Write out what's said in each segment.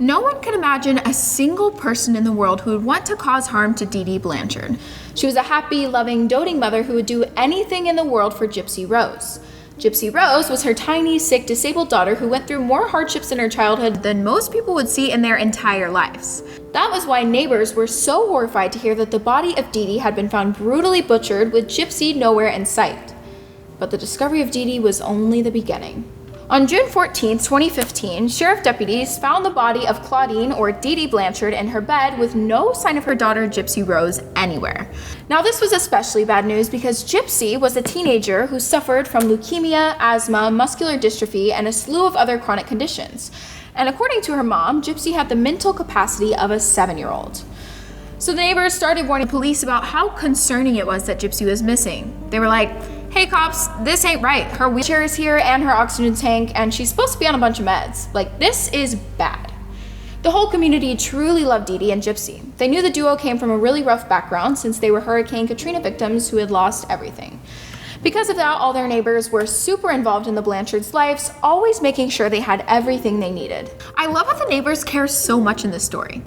No one could imagine a single person in the world who would want to cause harm to Dee Dee Blanchard. She was a happy, loving, doting mother who would do anything in the world for Gypsy Rose. Gypsy Rose was her tiny, sick, disabled daughter who went through more hardships in her childhood than most people would see in their entire lives. That was why neighbors were so horrified to hear that the body of Dee Dee had been found brutally butchered with Gypsy nowhere in sight. But the discovery of Dee Dee was only the beginning. On June 14, 2015, sheriff deputies found the body of Claudine, or Dee Dee Blanchard, in her bed with no sign of her daughter Gypsy Rose anywhere. Now this was especially bad news because Gypsy was a teenager who suffered from leukemia, asthma, muscular dystrophy, and a slew of other chronic conditions. And according to her mom, Gypsy had the mental capacity of a 7-year-old. So the neighbors started warning police about how concerning it was that Gypsy was missing. They were like, "Hey cops, this ain't right. Her wheelchair is here and her oxygen tank, and she's supposed to be on a bunch of meds. Like, this is bad." The whole community truly loved Dee Dee and Gypsy. They knew the duo came from a really rough background since they were Hurricane Katrina victims who had lost everything. Because of that, all their neighbors were super involved in the Blanchards' lives, always making sure they had everything they needed. I love how the neighbors care so much in this story.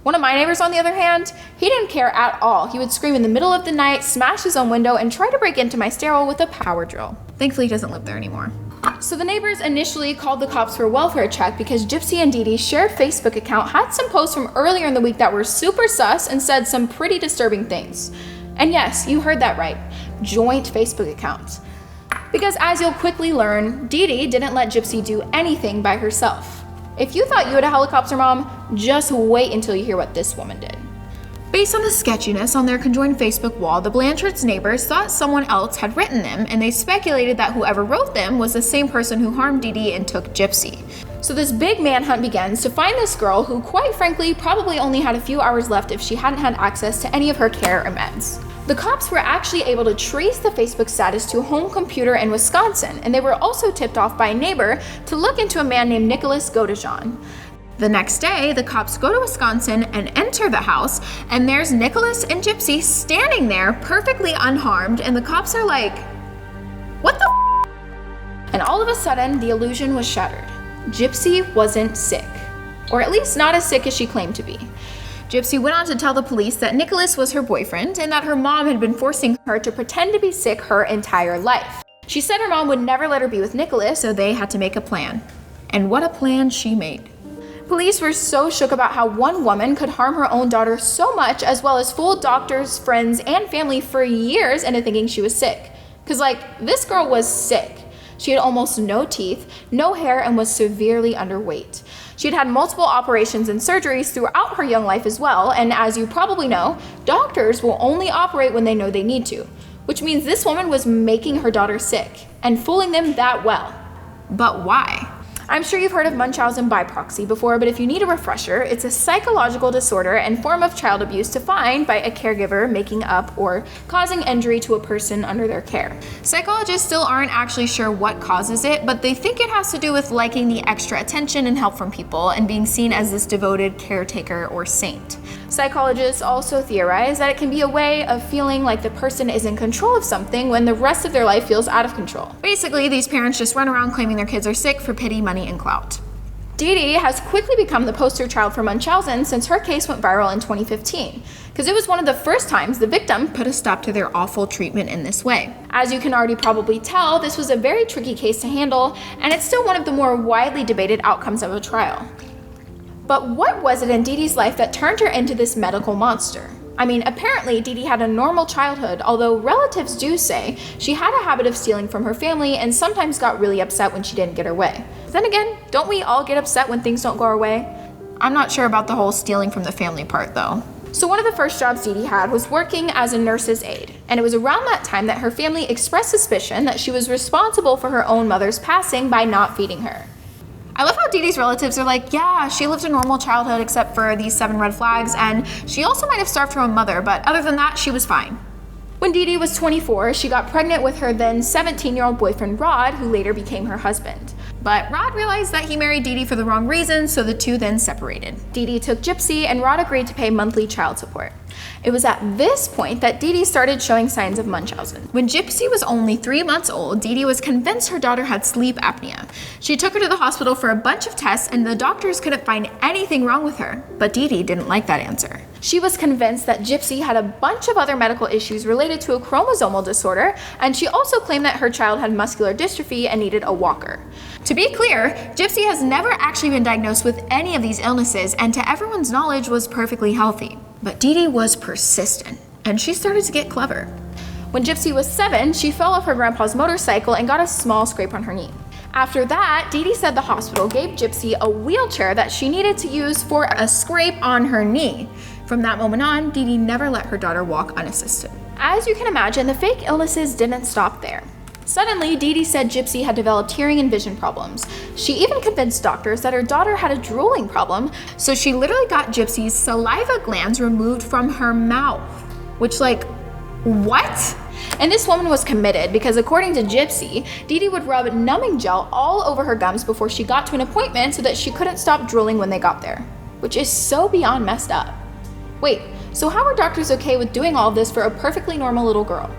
One of my neighbors, on the other hand, he didn't care at all. He would scream in the middle of the night, smash his own window, and try to break into my stairwell with a power drill. Thankfully, he doesn't live there anymore. So the neighbors initially called the cops for a welfare check because Gypsy and Dee Dee's shared Facebook account had some posts from earlier in the week that were super sus and said some pretty disturbing things. And yes, you heard that right, joint Facebook accounts. Because as you'll quickly learn, Dee Dee didn't let Gypsy do anything by herself. If you thought you had a helicopter mom, just wait until you hear what this woman did. Based on the sketchiness on their conjoined Facebook wall, the Blanchards' neighbors thought someone else had written them, and they speculated that whoever wrote them was the same person who harmed Dee Dee and took Gypsy. So this big manhunt begins to find this girl who, quite frankly, probably only had a few hours left if she hadn't had access to any of her care or meds. The cops were actually able to trace the Facebook status to a home computer in Wisconsin, and they were also tipped off by a neighbor to look into a man named Nicholas Godejohn. The next day, the cops go to Wisconsin and enter the house, and there's Nicholas and Gypsy standing there perfectly unharmed, and the cops are like, "What the f-?" And all of a sudden, the illusion was shattered. Gypsy wasn't sick, or at least not as sick as she claimed to be. Gypsy went on to tell the police that Nicholas was her boyfriend and that her mom had been forcing her to pretend to be sick her entire life. She said her mom would never let her be with Nicholas, so they had to make a plan. And what a plan she made. Police were so shook about how one woman could harm her own daughter so much, as well as fool doctors, friends, and family for years into thinking she was sick. Cause this girl was sick. She had almost no teeth, no hair, and was severely underweight. She had had multiple operations and surgeries throughout her young life as well, and as you probably know, doctors will only operate when they know they need to, which means this woman was making her daughter sick and fooling them that well. But why? I'm sure you've heard of Munchausen by proxy before, but if you need a refresher, it's a psychological disorder and form of child abuse defined by a caregiver making up or causing injury to a person under their care. Psychologists still aren't actually sure what causes it, but they think it has to do with liking the extra attention and help from people and being seen as this devoted caretaker or saint. Psychologists also theorize that it can be a way of feeling like the person is in control of something when the rest of their life feels out of control. Basically, these parents just run around claiming their kids are sick for pity, money, and clout. Dee Dee has quickly become the poster child for Munchausen since her case went viral in 2015, because it was one of the first times the victim put a stop to their awful treatment in this way. As you can already probably tell, this was a very tricky case to handle, and it's still one of the more widely debated outcomes of a trial. But what was it in Dee Dee's life that turned her into this medical monster? I mean, apparently Dee Dee had a normal childhood, although relatives do say she had a habit of stealing from her family and sometimes got really upset when she didn't get her way. Then again, don't we all get upset when things don't go our way? I'm not sure about the whole stealing from the family part though. So one of the first jobs Dee Dee had was working as a nurse's aide, and it was around that time that her family expressed suspicion that she was responsible for her own mother's passing by not feeding her. I love how Dee Dee's relatives are like, yeah, she lived a normal childhood except for these 7 red flags, and she also might have starved her own mother, but other than that, she was fine. When Dee Dee was 24, she got pregnant with her then 17-year-old boyfriend Rod, who later became her husband. But Rod realized that he married Dee Dee for the wrong reasons, so the two then separated. Dee Dee took Gypsy, and Rod agreed to pay monthly child support. It was at this point that Dee Dee started showing signs of Munchausen. When Gypsy was only 3 months old, Dee Dee was convinced her daughter had sleep apnea. She took her to the hospital for a bunch of tests, and the doctors couldn't find anything wrong with her. But Dee Dee didn't like that answer. She was convinced that Gypsy had a bunch of other medical issues related to a chromosomal disorder, and she also claimed that her child had muscular dystrophy and needed a walker. To be clear, Gypsy has never actually been diagnosed with any of these illnesses, and to everyone's knowledge was perfectly healthy. But Dee Dee was persistent, and she started to get clever. When Gypsy was 7, she fell off her grandpa's motorcycle and got a small scrape on her knee. After that, Dee Dee said the hospital gave Gypsy a wheelchair that she needed to use for a scrape on her knee. From that moment on, Dee Dee never let her daughter walk unassisted. As you can imagine, the fake illnesses didn't stop there. Suddenly, Dee Dee said Gypsy had developed hearing and vision problems. She even convinced doctors that her daughter had a drooling problem, so she literally got Gypsy's saliva glands removed from her mouth. Which, like, what? And this woman was committed because according to Gypsy, Dee Dee would rub numbing gel all over her gums before she got to an appointment so that she couldn't stop drooling when they got there. Which is so beyond messed up. Wait, so how were doctors okay with doing all of this for a perfectly normal little girl?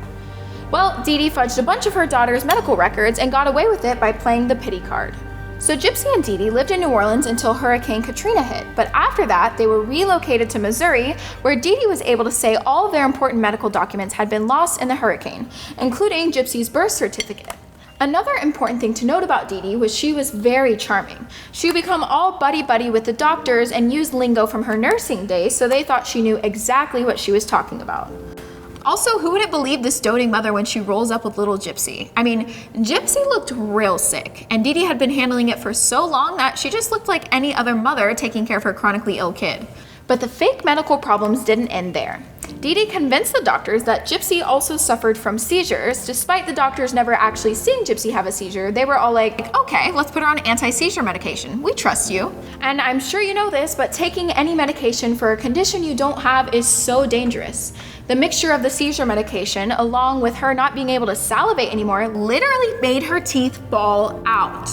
Well, Dee Dee fudged a bunch of her daughter's medical records and got away with it by playing the pity card. So Gypsy and Dee Dee lived in New Orleans until Hurricane Katrina hit, but after that, they were relocated to Missouri, where Dee Dee was able to say all of their important medical documents had been lost in the hurricane, including Gypsy's birth certificate. Another important thing to note about Dee Dee was she was very charming. She would become all buddy-buddy with the doctors and used lingo from her nursing days, so they thought she knew exactly what she was talking about. Also, who wouldn't believe this doting mother when she rolls up with little Gypsy? I mean, Gypsy looked real sick, and Dee Dee had been handling it for so long that she just looked like any other mother taking care of her chronically ill kid. But the fake medical problems didn't end there. Dee Dee convinced the doctors that Gypsy also suffered from seizures. Despite the doctors never actually seeing Gypsy have a seizure, they were all like, okay, let's put her on anti-seizure medication. We trust you. And I'm sure you know this, but taking any medication for a condition you don't have is so dangerous. The mixture of the seizure medication, along with her not being able to salivate anymore, literally made her teeth fall out.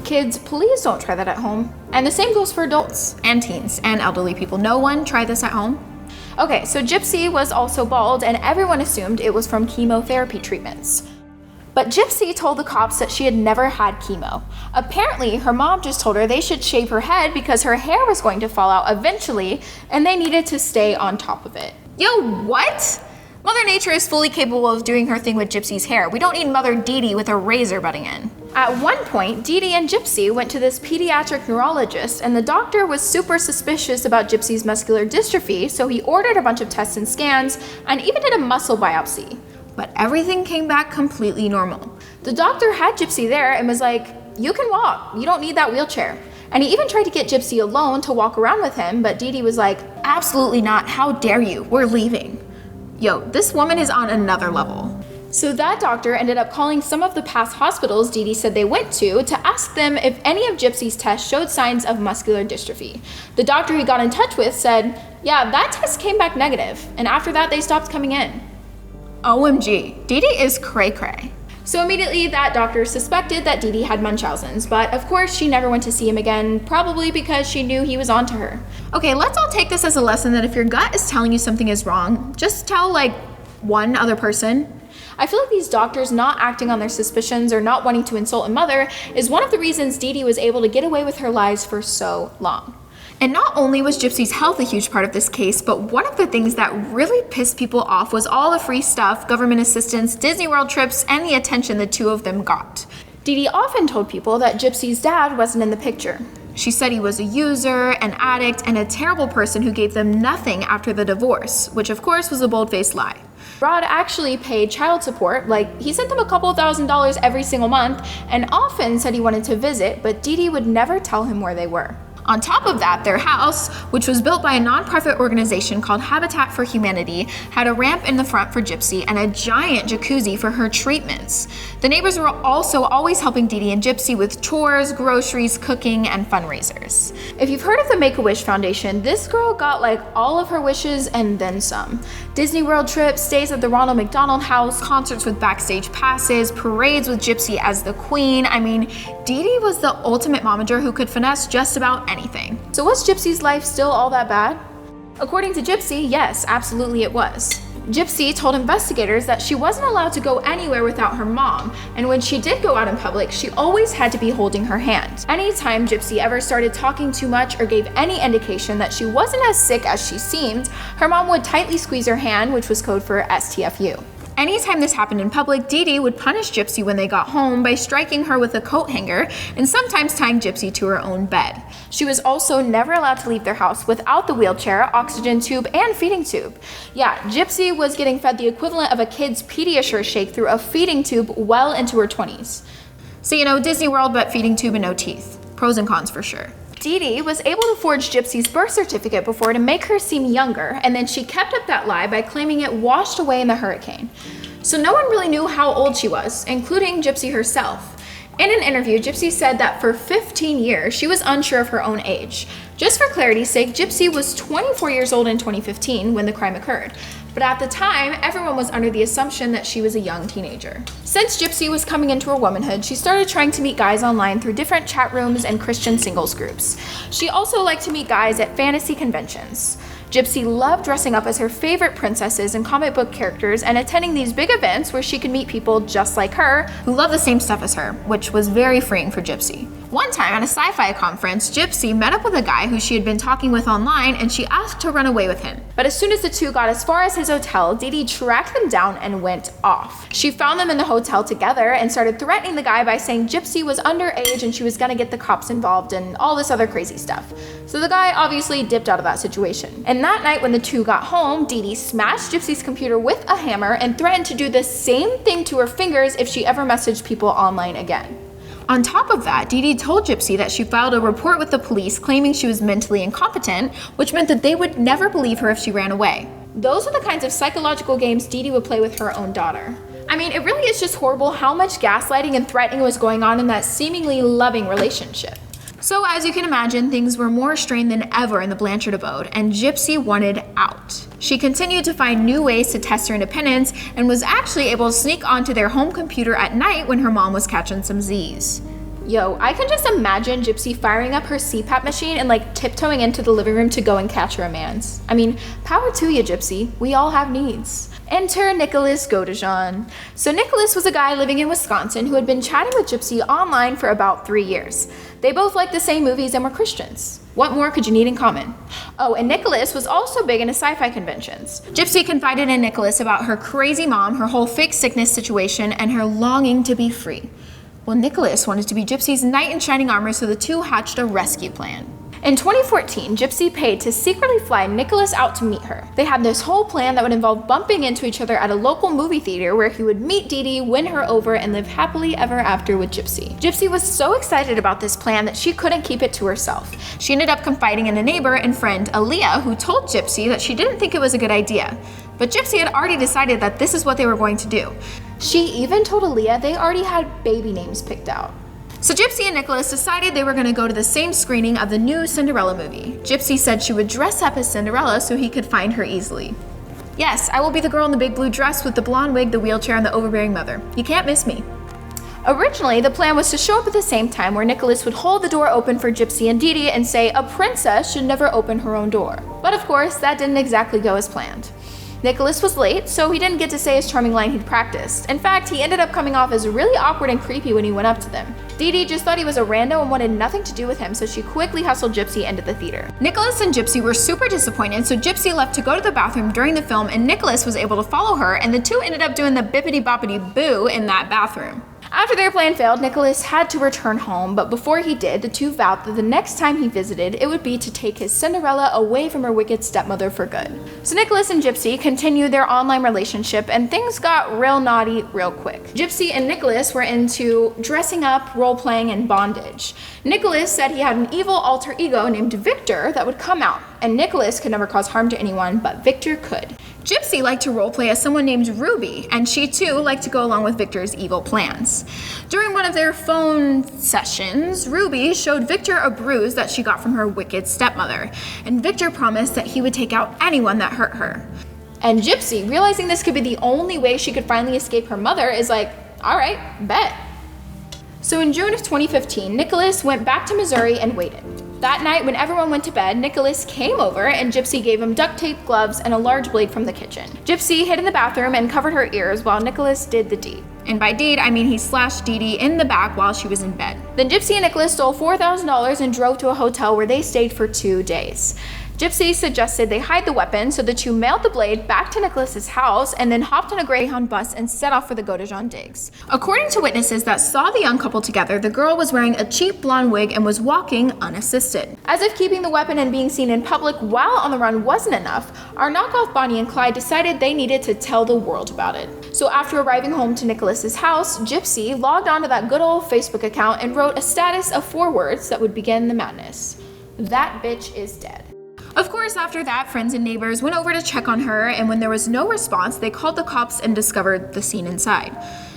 Kids, please don't try that at home. And the same goes for adults and teens and elderly people. No one try this at home. Okay, so Gypsy was also bald, and everyone assumed it was from chemotherapy treatments. But Gypsy told the cops that she had never had chemo. Apparently, her mom just told her they should shave her head because her hair was going to fall out eventually, and they needed to stay on top of it. Yo, what? Mother Nature is fully capable of doing her thing with Gypsy's hair. We don't need Mother Dee Dee with a razor butting in. At one point, Dee Dee and Gypsy went to this pediatric neurologist, and the doctor was super suspicious about Gypsy's muscular dystrophy, so he ordered a bunch of tests and scans, and even did a muscle biopsy. But everything came back completely normal. The doctor had Gypsy there and was like, you can walk, you don't need that wheelchair. And he even tried to get Gypsy alone to walk around with him, but Dee Dee was like, absolutely not, how dare you, we're leaving. Yo, this woman is on another level. So that doctor ended up calling some of the past hospitals Dee Dee said they went to ask them if any of Gypsy's tests showed signs of muscular dystrophy. The doctor he got in touch with said, yeah, that test came back negative, and after that they stopped coming in. OMG, Dee Dee is cray-cray. So immediately that doctor suspected that Dee Dee had Munchausen's, but of course she never went to see him again, probably because she knew he was onto her. Okay, let's all take this as a lesson that if your gut is telling you something is wrong, just tell like one other person. I feel like these doctors not acting on their suspicions or not wanting to insult a mother is one of the reasons Dee Dee was able to get away with her lies for so long. And not only was Gypsy's health a huge part of this case, but one of the things that really pissed people off was all the free stuff, government assistance, Disney World trips, and the attention the two of them got. Dee Dee often told people that Gypsy's dad wasn't in the picture. She said he was a user, an addict, and a terrible person who gave them nothing after the divorce, which of course was a bold-faced lie. Rod actually paid child support, like he sent them a couple $1,000s every single month, and often said he wanted to visit, but Dee Dee would never tell him where they were. On top of that, their house, which was built by a nonprofit organization called Habitat for Humanity, had a ramp in the front for Gypsy and a giant jacuzzi for her treatments. The neighbors were also always helping Dee Dee and Gypsy with chores, groceries, cooking, and fundraisers. If you've heard of the Make-A-Wish Foundation, this girl got like all of her wishes and then some. Disney World trips, stays at the Ronald McDonald House, concerts with backstage passes, parades with Gypsy as the queen. I mean, Dee Dee was the ultimate momager who could finesse just about anything. So was Gypsy's life still all that bad? According to Gypsy, yes, absolutely it was. Gypsy told investigators that she wasn't allowed to go anywhere without her mom, and when she did go out in public, she always had to be holding her hand. Anytime Gypsy ever started talking too much or gave any indication that she wasn't as sick as she seemed, her mom would tightly squeeze her hand, which was code for STFU. Anytime this happened in public, Dee Dee would punish Gypsy when they got home by striking her with a coat hanger and sometimes tying Gypsy to her own bed. She was also never allowed to leave their house without the wheelchair, oxygen tube, and feeding tube. Yeah, Gypsy was getting fed the equivalent of a kid's Pediasure shake through a feeding tube well into her 20s. So, Disney World, but feeding tube and no teeth. Pros and cons for sure. Dee Dee was able to forge Gypsy's birth certificate before to make her seem younger, and then she kept up that lie by claiming it washed away in the hurricane. So no one really knew how old she was, including Gypsy herself. In an interview, Gypsy said that for 15 years, she was unsure of her own age. Just for clarity's sake, Gypsy was 24 years old in 2015 when the crime occurred. But at the time, everyone was under the assumption that she was a young teenager. Since Gypsy was coming into her womanhood, she started trying to meet guys online through different chat rooms and Christian singles groups. She also liked to meet guys at fantasy conventions. Gypsy loved dressing up as her favorite princesses and comic book characters and attending these big events where she could meet people just like her who love the same stuff as her, which was very freeing for Gypsy. One time at a sci-fi conference, Gypsy met up with a guy who she had been talking with online and she asked to run away with him. But as soon as the two got as far as his hotel, Dee Dee tracked them down and went off. She found them in the hotel together and started threatening the guy by saying Gypsy was underage and she was gonna get the cops involved and all this other crazy stuff. So the guy obviously dipped out of that situation. And that night when the two got home, Dee Dee smashed Gypsy's computer with a hammer and threatened to do the same thing to her fingers if she ever messaged people online again. On top of that, Dee Dee told Gypsy that she filed a report with the police claiming she was mentally incompetent, which meant that they would never believe her if she ran away. Those are the kinds of psychological games Dee Dee would play with her own daughter. I mean, it really is just horrible how much gaslighting and threatening was going on in that seemingly loving relationship. So as you can imagine, things were more strained than ever in the Blanchard abode, and Gypsy wanted out. She continued to find new ways to test her independence and was actually able to sneak onto their home computer at night when her mom was catching some Z's. Yo, I can just imagine Gypsy firing up her CPAP machine and tiptoeing into the living room to go and catch her mans. I mean, power to you, Gypsy. We all have needs. Enter Nicholas Godejean. So Nicholas was a guy living in Wisconsin who had been chatting with Gypsy online for about 3 years. They both liked the same movies and were Christians. What more could you need in common? Oh, and Nicholas was also big into sci-fi conventions. Gypsy confided in Nicholas about her crazy mom, her whole fake sickness situation, and her longing to be free. Well, Nicholas wanted to be Gypsy's knight in shining armor, so the two hatched a rescue plan. In 2014, Gypsy paid to secretly fly Nicholas out to meet her. They had this whole plan that would involve bumping into each other at a local movie theater where he would meet Dee Dee, win her over, and live happily ever after with Gypsy. Gypsy was so excited about this plan that she couldn't keep it to herself. She ended up confiding in a neighbor and friend, Allie, who told Gypsy that she didn't think it was a good idea. But Gypsy had already decided that this is what they were going to do. She even told Allie they already had baby names picked out. So Gypsy and Nicholas decided they were going to go to the same screening of the new Cinderella movie. Gypsy said she would dress up as Cinderella so he could find her easily. Yes, I will be the girl in the big blue dress with the blonde wig, the wheelchair, and the overbearing mother. You can't miss me. Originally, the plan was to show up at the same time where Nicholas would hold the door open for Gypsy and Dee Dee and say a princess should never open her own door. But of course, that didn't exactly go as planned. Nicholas was late, so he didn't get to say his charming line he'd practiced. In fact, he ended up coming off as really awkward and creepy when he went up to them. Dee Dee just thought he was a rando and wanted nothing to do with him, so she quickly hustled Gypsy into the theater. Nicholas and Gypsy were super disappointed, so Gypsy left to go to the bathroom during the film, and Nicholas was able to follow her, and the two ended up doing the bippity-boppity-boo in that bathroom. After their plan failed, Nicholas had to return home, but before he did, the two vowed that the next time he visited, it would be to take his Cinderella away from her wicked stepmother for good. So Nicholas and Gypsy continued their online relationship, and things got real naughty real quick. Gypsy and Nicholas were into dressing up, role-playing, and bondage. Nicholas said he had an evil alter ego named Victor that would come out, and Nicholas could never cause harm to anyone, but Victor could. Gypsy liked to roleplay as someone named Ruby, and she too liked to go along with Victor's evil plans. During one of their phone sessions, Ruby showed Victor a bruise that she got from her wicked stepmother, and Victor promised that he would take out anyone that hurt her. And Gypsy, realizing this could be the only way she could finally escape her mother, is like, all right, bet. So in June of 2015, Nicholas went back to Missouri and waited. That night, when everyone went to bed, Nicholas came over and Gypsy gave him duct tape, gloves, and a large blade from the kitchen. Gypsy hid in the bathroom and covered her ears while Nicholas did the deed. And by deed, I mean he slashed Dee Dee in the back while she was in bed. Then Gypsy and Nicholas stole $4,000 and drove to a hotel where they stayed for 2 days. Gypsy suggested they hide the weapon, so the two mailed the blade back to Nicholas's house and then hopped on a Greyhound bus and set off for the Godejohn digs. According to witnesses that saw the young couple together, the girl was wearing a cheap blonde wig and was walking unassisted. As if keeping the weapon and being seen in public while on the run wasn't enough, our knockoff Bonnie and Clyde decided they needed to tell the world about it. So after arriving home to Nicholas's house, Gypsy logged onto that good old Facebook account and wrote a status of 4 words that would begin the madness. That bitch is dead. Of course, after that, friends and neighbors went over to check on her, and when there was no response, they called the cops and discovered the scene inside.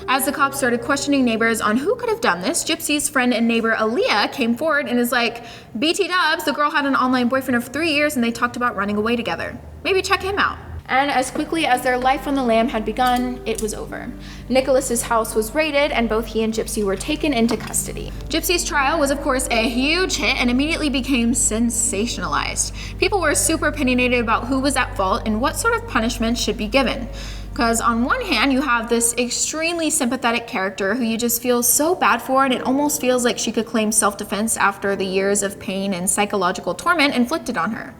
As the cops started questioning neighbors on who could have done this, Gypsy's friend and neighbor Allie came forward and is like, BT dubs, the girl had an online boyfriend of 3 years and they talked about running away together. Maybe check him out. And as quickly as their life on the lam had begun, it was over. Nicholas's house was raided and both he and Gypsy were taken into custody. Gypsy's trial was of course a huge hit and immediately became sensationalized. People were super opinionated about who was at fault and what sort of punishment should be given. Because on one hand, you have this extremely sympathetic character who you just feel so bad for, and it almost feels like she could claim self-defense after the years of pain and psychological torment inflicted on her.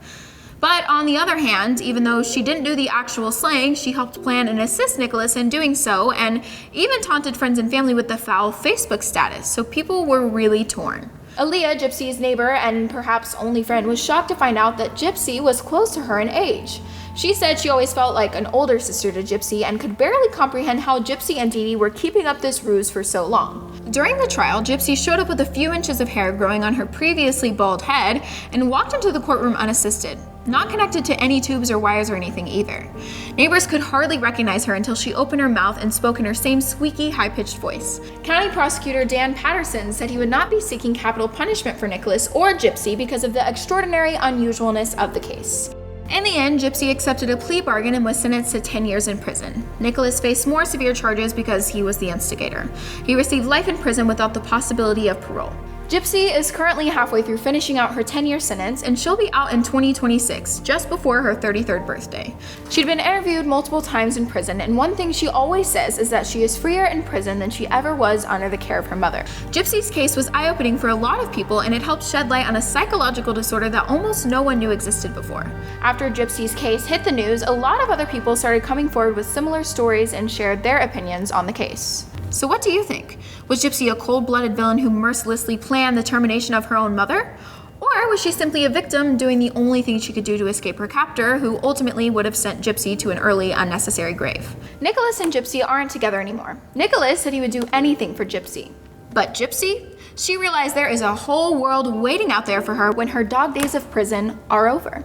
But on the other hand, even though she didn't do the actual slaying, she helped plan and assist Nicholas in doing so, and even taunted friends and family with the foul Facebook status, so people were really torn. Allie, Gypsy's neighbor and perhaps only friend, was shocked to find out that Gypsy was close to her in age. She said she always felt like an older sister to Gypsy and could barely comprehend how Gypsy and Dee Dee were keeping up this ruse for so long. During the trial, Gypsy showed up with a few inches of hair growing on her previously bald head and walked into the courtroom unassisted, not connected to any tubes or wires or anything either. Neighbors could hardly recognize her until she opened her mouth and spoke in her same squeaky, high-pitched voice. County Prosecutor Dan Patterson said he would not be seeking capital punishment for Nicholas or Gypsy because of the extraordinary unusualness of the case. In the end, Gypsy accepted a plea bargain and was sentenced to 10 years in prison. Nicholas faced more severe charges because he was the instigator. He received life in prison without the possibility of parole. Gypsy is currently halfway through finishing out her 10-year sentence, and she'll be out in 2026, just before her 33rd birthday. She'd been interviewed multiple times in prison, and one thing she always says is that she is freer in prison than she ever was under the care of her mother. Gypsy's case was eye-opening for a lot of people, and it helped shed light on a psychological disorder that almost no one knew existed before. After Gypsy's case hit the news, a lot of other people started coming forward with similar stories and shared their opinions on the case. So what do you think? Was Gypsy a cold-blooded villain who mercilessly planned the termination of her own mother? Or was she simply a victim doing the only thing she could do to escape her captor, who ultimately would have sent Gypsy to an early, unnecessary grave? Nicholas and Gypsy aren't together anymore. Nicholas said he would do anything for Gypsy. But Gypsy? She realized there is a whole world waiting out there for her when her dog days of prison are over.